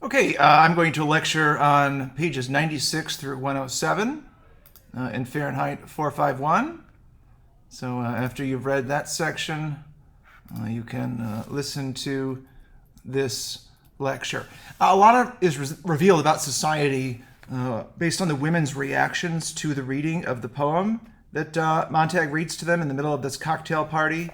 Okay, I'm going to lecture on pages 96 through 107 in Fahrenheit 451. So after you've read that section, you can listen to this lecture. A lot of is revealed about society based on the women's reactions to the reading of the poem that Montag reads to them in the middle of this cocktail party.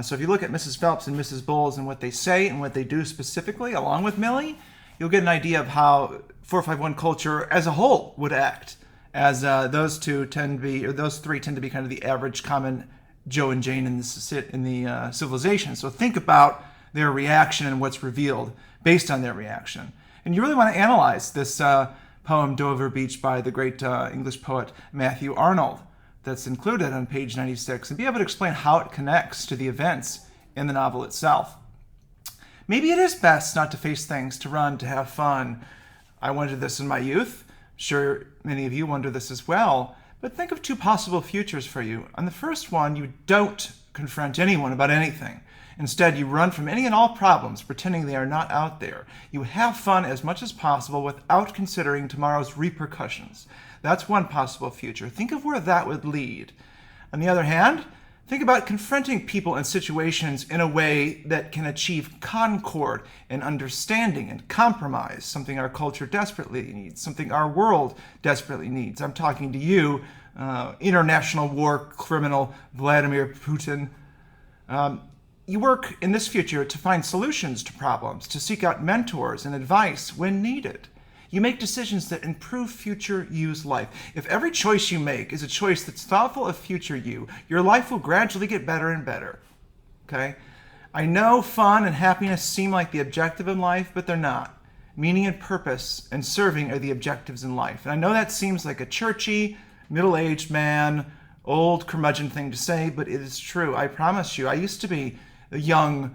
So if you look at Mrs. Phelps and Mrs. Bowles and what they say and what they do specifically, along with Millie, you'll get an idea of how 451 culture as a whole would act, as those three tend to be kind of the average common Joe and Jane in the civilization. So think about their reaction and what's revealed based on their reaction. And you really want to analyze this poem, Dover Beach, by the great English poet Matthew Arnold, that's included on page 96, and be able to explain how it connects to the events in the novel itself. Maybe it is best not to face things, to run, to have fun. I wondered this in my youth. I'm sure many of you wonder this as well. But think of two possible futures for you. On the first one, you don't confront anyone about anything. Instead, you run from any and all problems, pretending they are not out there. You have fun as much as possible without considering tomorrow's repercussions. That's one possible future. Think of where that would lead. On the other hand, think about confronting people and situations in a way that can achieve concord and understanding and compromise, something our culture desperately needs, something our world desperately needs. I'm talking to you, international war criminal Vladimir Putin. You work in this future to find solutions to problems, to seek out mentors and advice when needed. You make decisions that improve future you's life. If every choice you make is a choice that's thoughtful of future you, your life will gradually get better and better. Okay? I know fun and happiness seem like the objective in life, but they're not. Meaning and purpose and serving are the objectives in life. And I know that seems like a churchy, middle-aged man, old curmudgeon thing to say, but it is true. I promise you. I used to be a young,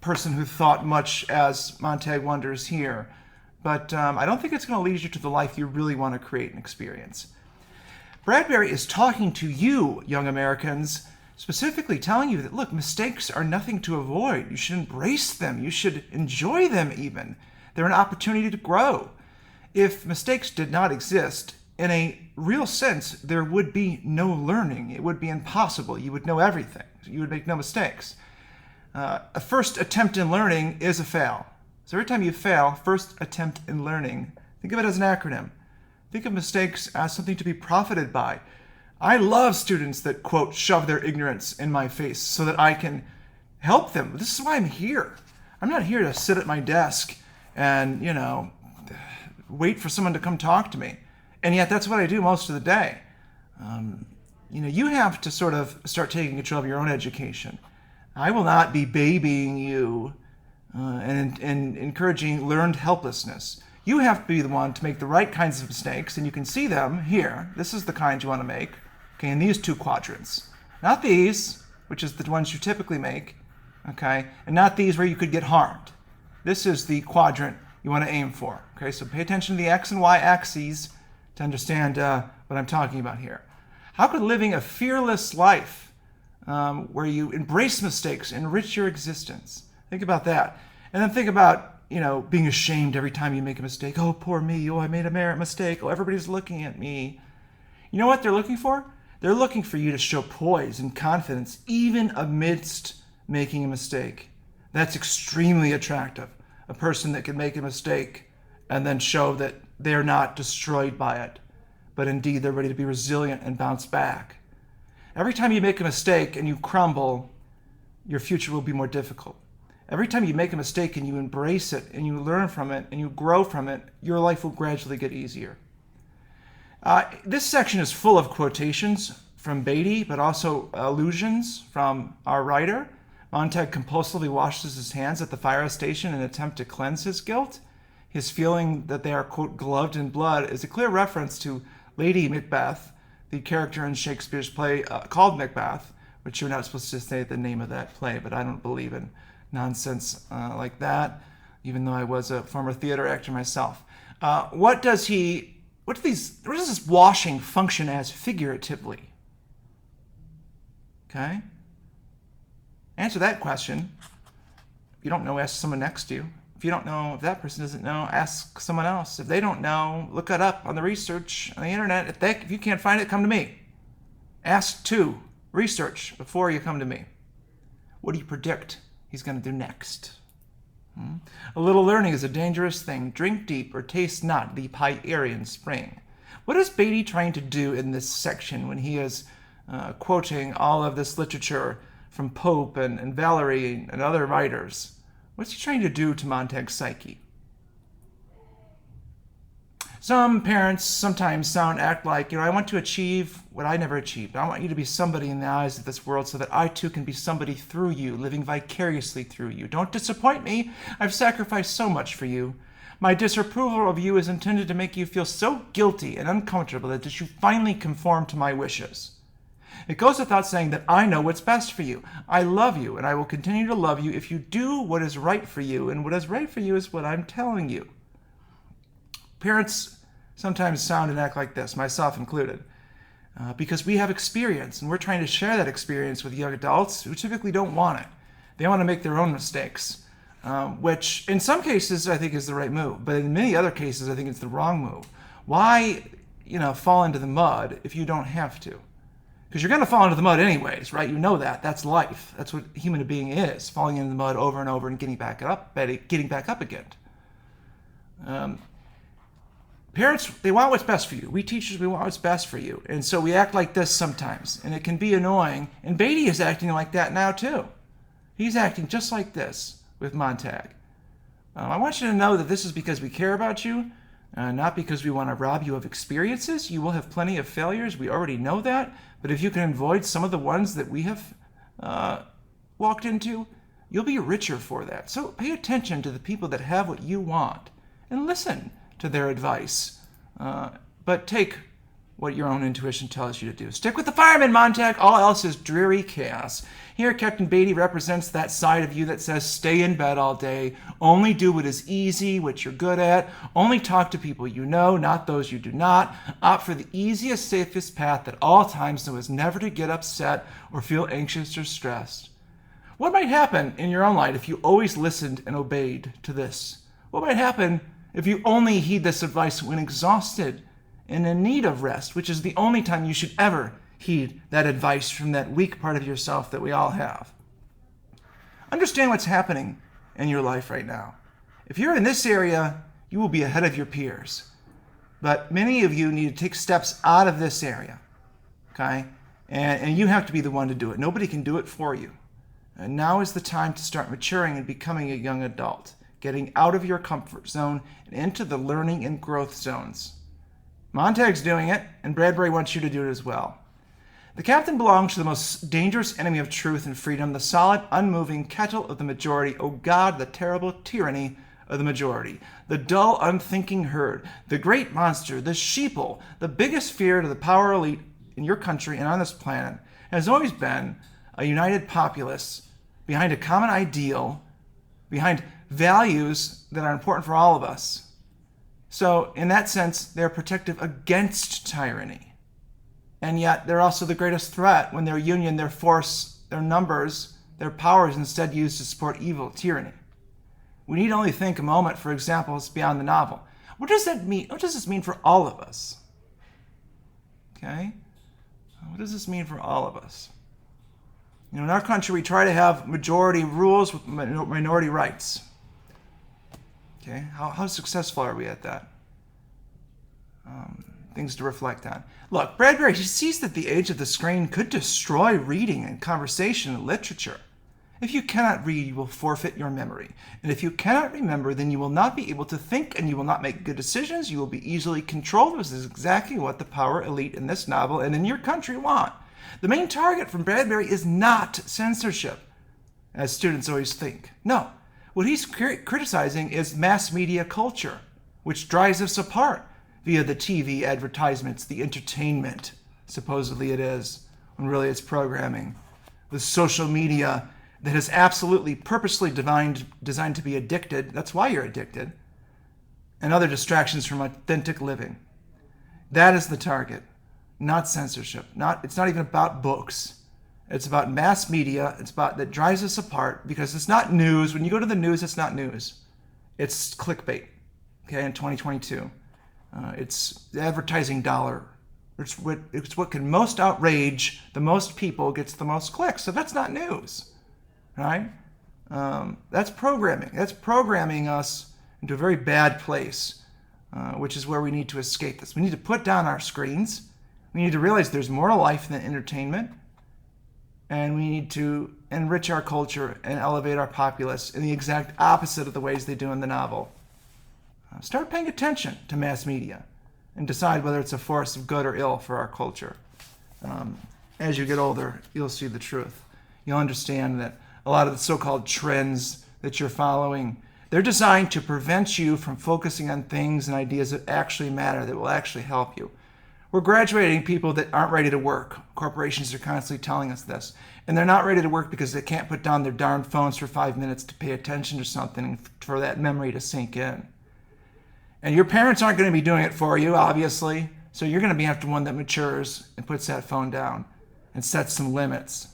person who thought much as Montag wonders here. But I don't think it's going to lead you to the life you really want to create and experience. Bradbury is talking to you, young Americans, specifically telling you that, look, mistakes are nothing to avoid. You should embrace them. You should enjoy them even. They're an opportunity to grow. If mistakes did not exist, in a real sense, there would be no learning. It would be impossible. You would know everything. You would make no mistakes. A first attempt in learning is a fail. So every time you fail, first attempt in learning, think of it as an acronym. Think of mistakes as something to be profited by. I love students that, quote, shove their ignorance in my face so that I can help them. This is why I'm here. I'm not here to sit at my desk and, wait for someone to come talk to me. And yet that's what I do most of the day. You have to sort of start taking control of your own education. I will not be babying you and encouraging learned helplessness. You have to be the one to make the right kinds of mistakes, and you can see them here. This is the kind you want to make, okay, in these two quadrants. Not these, which is the ones you typically make, okay, and not these where you could get harmed. This is the quadrant you want to aim for, okay? So pay attention to the X and Y axes to understand what I'm talking about here. How could living a fearless life where you embrace mistakes enrich your existence? Think about that. And then think about, being ashamed every time you make a mistake. Oh, poor me. Oh, I made a mistake. Oh, everybody's looking at me. You know what they're looking for? They're looking for you to show poise and confidence even amidst making a mistake. That's extremely attractive. A person that can make a mistake and then show that they're not destroyed by it, but indeed they're ready to be resilient and bounce back. Every time you make a mistake and you crumble, your future will be more difficult. Every time you make a mistake and you embrace it and you learn from it and you grow from it, your life will gradually get easier. This section is full of quotations from Beatty, but also allusions from our writer. Montag compulsively washes his hands at the fire station in an attempt to cleanse his guilt. His feeling that they are, quote, gloved in blood is a clear reference to Lady Macbeth, the character in Shakespeare's play called Macbeth, which you're not supposed to say the name of that play, but I don't believe in nonsense like that, even though I was a former theater actor myself. What does this washing function as figuratively? Okay? Answer that question. If you don't know, ask someone next to you. If you don't know, if that person doesn't know, ask someone else. If they don't know, look it up on the research on the internet. If you can't find it, come to me. Ask to research before you come to me. What do you predict he's going to do next? A little learning is a dangerous thing. Drink deep or taste not the Pierian spring. What is Beatty trying to do in this section when he is quoting all of this literature from Pope and Valery and other writers? What's he trying to do to Montag's psyche? Some parents sometimes act like, I want to achieve what I never achieved. I want you to be somebody in the eyes of this world so that I too can be somebody through you, living vicariously through you. Don't disappoint me. I've sacrificed so much for you. My disapproval of you is intended to make you feel so guilty and uncomfortable that you finally conform to my wishes. It goes without saying that I know what's best for you. I love you, and I will continue to love you if you do what is right for you, and what is right for you is what I'm telling you. Parents sometimes sound and act like this, myself included, because we have experience, and we're trying to share that experience with young adults who typically don't want it. They want to make their own mistakes, which in some cases I think is the right move, but in many other cases I think it's the wrong move. Why, fall into the mud if you don't have to? Because you're going to fall into the mud anyways, right? You know that. That's life. That's what a human being is, falling into the mud over and over and getting back up again. Parents, they want what's best for you. We teachers, we want what's best for you. And so we act like this sometimes, and it can be annoying. And Beatty is acting like that now too. He's acting just like this with Montag. I want you to know that this is because we care about you, not because we want to rob you of experiences. You will have plenty of failures. We already know that. But if you can avoid some of the ones that we have walked into, you'll be richer for that. So pay attention to the people that have what you want and listen to their advice. But take what your own intuition tells you to do. Stick with the fireman, Montag. All else is dreary chaos. Here, Captain Beatty represents that side of you that says stay in bed all day, only do what is easy, what you're good at, only talk to people you know, not those you do not, opt for the easiest, safest path at all times so as never to get upset or feel anxious or stressed. What might happen in your own life if you always listened and obeyed to this? What might happen if you only heed this advice when exhausted and in need of rest, which is the only time you should ever heed that advice from that weak part of yourself that we all have? Understand what's happening in your life right now. If you're in this area, you will be ahead of your peers. But many of you need to take steps out of this area, okay? And you have to be the one to do it. Nobody can do it for you. And now is the time to start maturing and becoming a young adult, getting out of your comfort zone and into the learning and growth zones. Montag's doing it, and Bradbury wants you to do it as well. The captain belongs to the most dangerous enemy of truth and freedom, the solid, unmoving kettle of the majority. Oh God, the terrible tyranny of the majority. The dull, unthinking herd. The great monster, the sheeple, the biggest fear to the power elite in your country and on this planet, has always been a united populace behind a common ideal, behind values that are important for all of us. So, in that sense, they're protective against tyranny. And yet, they're also the greatest threat when their union, their force, their numbers, their power is instead used to support evil, tyranny. We need only think a moment for examples beyond the novel. What does that mean? What does this mean for all of us? Okay? What does this mean for all of us? In our country, we try to have majority rules with minority rights. Okay? How successful are we at that? Things to reflect on. Look, Bradbury sees that the age of the screen could destroy reading and conversation and literature. If you cannot read, you will forfeit your memory. And if you cannot remember, then you will not be able to think and you will not make good decisions. You will be easily controlled. This is exactly what the power elite in this novel and in your country want. The main target from Bradbury is not censorship, as students always think. No. What he's criticizing is mass media culture, which drives us apart via the TV advertisements, the entertainment, supposedly it is, when really it's programming. The social media that is absolutely purposely designed to be addicted. That's why you're addicted. And other distractions from authentic living. That is the target, not censorship. It's not even about books. It's about mass media. It's about that drives us apart because it's not news. When you go to the news, it's not news. It's clickbait, okay, in 2022. It's the advertising dollar. It's what can most outrage the most people, gets the most clicks. So that's not news, right? That's programming. That's programming us into a very bad place, which is where we need to escape this. We need to put down our screens. We need to realize there's more to life than entertainment. And we need to enrich our culture and elevate our populace in the exact opposite of the ways they do in the novel. Start paying attention to mass media and decide whether it's a force of good or ill for our culture. As you get older, you'll see the truth. You'll understand that a lot of the so-called trends that you're following, they're designed to prevent you from focusing on things and ideas that actually matter, that will actually help you. We're graduating people that aren't ready to work. Corporations are constantly telling us this. And they're not ready to work because they can't put down their darn phones for 5 minutes to pay attention to something and for that memory to sink in. And your parents aren't going to be doing it for you, obviously. So you're going to be after one that matures and puts that phone down and sets some limits.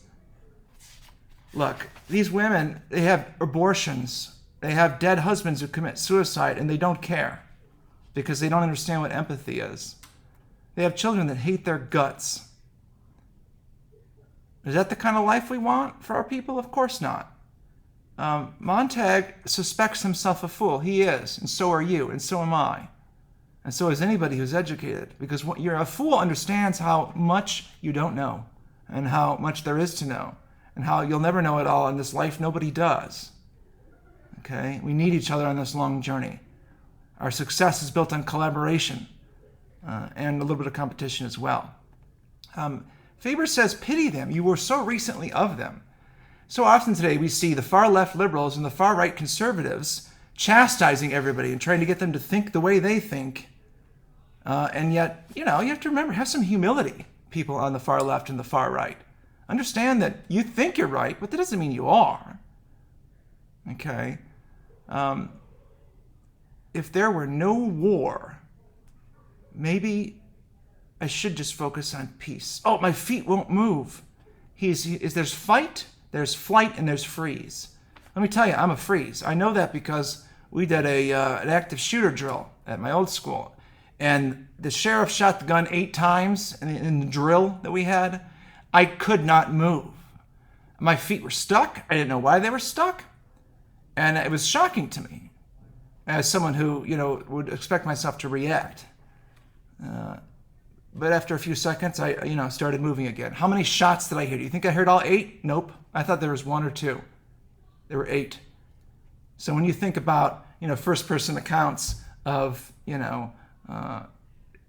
Look, these women, they have abortions. They have dead husbands who commit suicide, and they don't care because they don't understand what empathy is. They have children that hate their guts. Is that the kind of life we want for our people? Of course not. Montag suspects himself a fool. He is, and so are you, and so am I. And so is anybody who's educated. Because you're a fool understands how much you don't know, and how much there is to know, and how you'll never know it all in this life. Nobody does. Okay? We need each other on this long journey. Our success is built on collaboration. And a little bit of competition as well. Faber says, pity them. You were so recently of them. So often today we see the far left liberals and the far right conservatives chastising everybody and trying to get them to think the way they think. And yet, you have to remember, have some humility, people on the far left and the far right. Understand that you think you're right, but that doesn't mean you are. Okay? If there were no war, maybe I should just focus on peace. Oh, my feet won't move. There's fight, there's flight, and there's freeze. Let me tell you, I'm a freeze. I know that because we did an active shooter drill at my old school. And the sheriff shot the gun 8 times in the drill that we had. I could not move. My feet were stuck. I didn't know why they were stuck. And it was shocking to me as someone who, would expect myself to react. But after a few seconds, I started moving again. How many shots did I hear? Do you think I heard all 8? Nope. I thought there was 1 or 2. There were 8. So when you think about, first-person accounts of,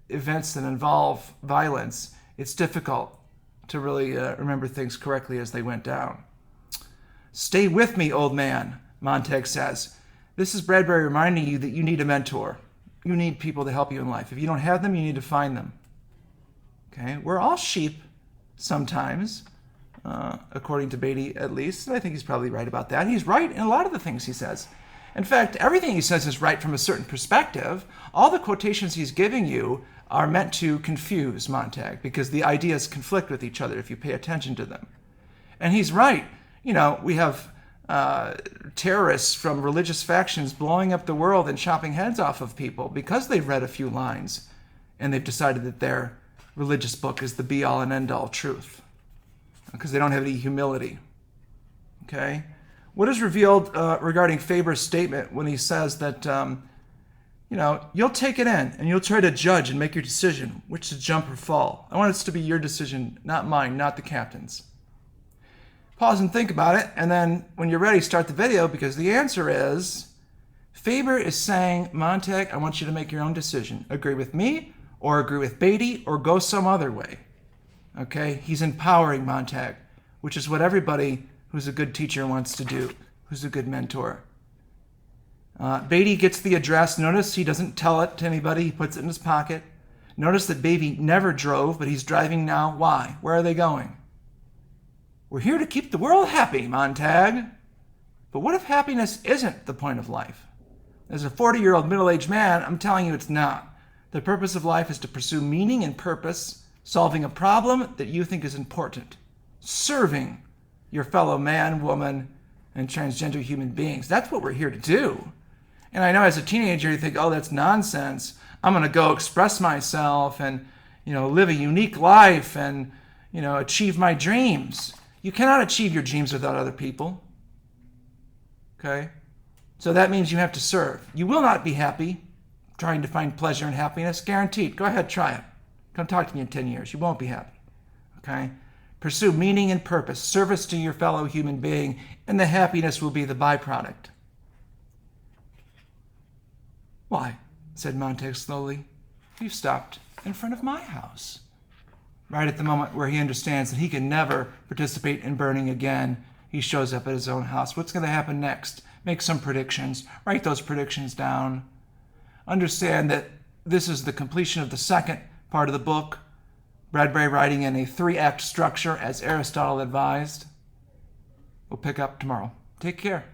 events that involve violence, it's difficult to really remember things correctly as they went down. Stay with me, old man, Montag says. This is Bradbury reminding you that you need a mentor. You need people to help you in life. If you don't have them, you need to find them. Okay? We're all sheep sometimes, according to Beatty at least. And I think he's probably right about that. He's right in a lot of the things he says. In fact, everything he says is right from a certain perspective. All the quotations he's giving you are meant to confuse Montag because the ideas conflict with each other if you pay attention to them. And he's right. We have terrorists from religious factions blowing up the world and chopping heads off of people because they've read a few lines and they've decided that their religious book is the be-all and end-all truth because they don't have any humility. Okay? What is revealed regarding Faber's statement when he says that, you'll take it in and you'll try to judge and make your decision which to jump or fall. I want it to be your decision, not mine, not the captain's. Pause and think about it, and then when you're ready, start the video, because the answer is, Faber is saying, Montag, I want you to make your own decision. Agree with me, or agree with Beatty, or go some other way. Okay? He's empowering Montag, which is what everybody who's a good teacher wants to do, who's a good mentor. Beatty gets the address. Notice he doesn't tell it to anybody. He puts it in his pocket. Notice that Beatty never drove, but he's driving now. Why? Where are they going? We're here to keep the world happy, Montag. But what if happiness isn't the point of life? As a 40-year-old middle-aged man, I'm telling you it's not. The purpose of life is to pursue meaning and purpose, solving a problem that you think is important, serving your fellow man, woman, and transgender human beings. That's what we're here to do. And I know as a teenager you think, oh, that's nonsense. I'm going to go express myself and, live a unique life and, achieve my dreams. You cannot achieve your dreams without other people. Okay? So that means you have to serve. You will not be happy trying to find pleasure and happiness. Guaranteed. Go ahead, try it. Come talk to me in 10 years. You won't be happy. Okay? Pursue meaning and purpose, service to your fellow human being, and the happiness will be the byproduct. Why? Said Montague slowly. You've stopped in front of my house. Right at the moment where he understands that he can never participate in burning again, he shows up at his own house. What's going to happen next? Make some predictions. Write those predictions down. Understand that this is the completion of the second part of the book. Bradbury writing in a 3-act structure as Aristotle advised. We'll pick up tomorrow. Take care.